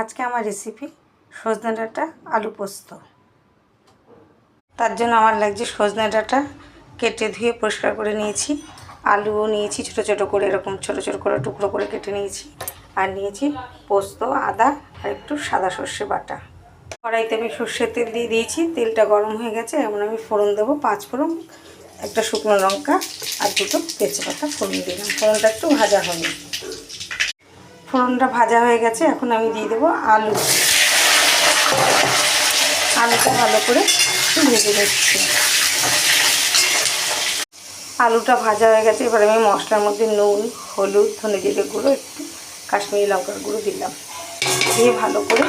আজকে আমার রেসিপি সজনে ডাঁটা আলু পোস্ত। তার জন্য আমার লাগছে সজনে ডাঁটা কেটে ধুয়ে পরিষ্কার করে নিয়েছি, আলুও নিয়েছি ছোট ছোট করে, এরকম ছোট ছোট করে টুকরো করে কেটে নিয়েছি, আর নিয়েছি পোস্ত, আদা আর একটু সাদা সর্ষে বাটা। কড়াইতে আমি সর্ষের তেল দিয়ে দিয়েছি, তেলটা গরম হয়ে গেছে। এখন আমি ফোড়ন দেবো, 5 ফোড়ন, একটা শুকনো লঙ্কা আর দুটো তেজপাতা ফোড়ন দিলাম। ফোড়নটা একটু ভাজা হবে। ফোড়নটা ভাজা হয়ে গেছে, এখন আমি দিয়ে দেবো আলু। আলুটা ভালো করে ভেজে নিচ্ছি। আলুটা ভাজা হয়ে গেছে, এবার আমি মশলার মধ্যে নুন, হলুদ, ধনে জিরে গুঁড়ো, একটু কাশ্মীরি লঙ্কার গুঁড়ো দিলাম, দিয়ে ভালো করে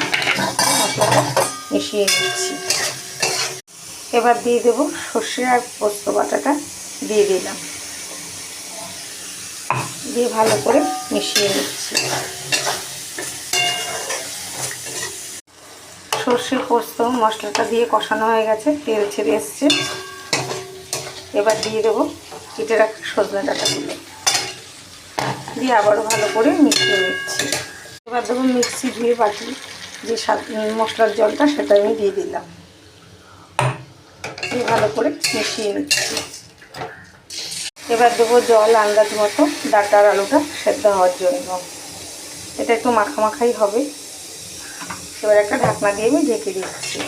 মশলাটা মিশিয়ে নিচ্ছি। এবার দিয়ে দেবো সর্ষে আর পোস্ত বাটাটা দিয়ে দিলাম, দিয়ে ভালো করে মিশিয়ে নিচ্ছি। সর্ষে পোস্ত মশলাটা দিয়ে কষানো হয়ে গেছে, তেল ছেড়ে এসছে। এবার দিয়ে দেবো কেটে রাখা সজনে ডাঁটাগুলো, দিয়ে আবারও ভালো করে মিশিয়ে নিচ্ছি। এবার দেবো মিক্সি ধুয়ে বাটি যে মশলার জলটা, সেটা আমি দিয়ে দিলাম, দিয়ে ভালো করে মিশিয়ে নিচ্ছি। এবার দেবো জল আন্দাজ মতো, ডাঁটা আর আলুটা সেদ্ধ হওয়ার জন্য। এটা একটু মাখামাখাই হবে। এবার একটা ঢাকনা দিয়ে আমি ঢেকে দিচ্ছি।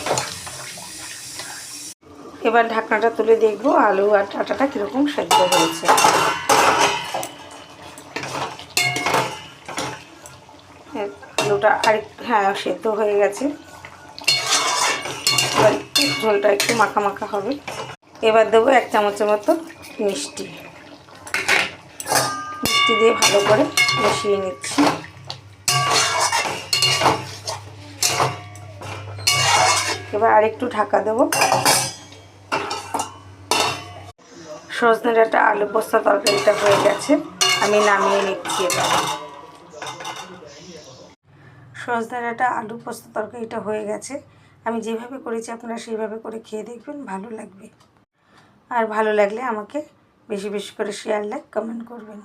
এবার ঢাকনাটা তুলে দেখবো আলু আর ডাঁটাটা কীরকম সেদ্ধ হয়েছে। আলুটা হ্যাঁ সেদ্ধ হয়ে গেছে। এবার একটু ঝোলটা একটু মাখা মাখা হবে। এবার দেবো 1 চামচের মতো মিষ্টি দিয়ে ভালো করে মিশিয়ে নিচ্ছি। এবার আরেকটু ঢাকা দেবো। সজনে ডাঁটা আলু পোস্ত তরকারিটা হয়ে গেছে, আমি নামিয়ে নিচ্ছি। এবার সজনে ডাঁটা আলু পোস্ত তরকারিটা হয়ে গেছে। আমি যেভাবে করেছি আপনারা সেইভাবে করে খেয়ে দেখবেন, ভালো লাগবে। আর ভালো লাগলে আমাকে বেশি বেশি করে শেয়ার, লাইক, কমেন্ট করবেন।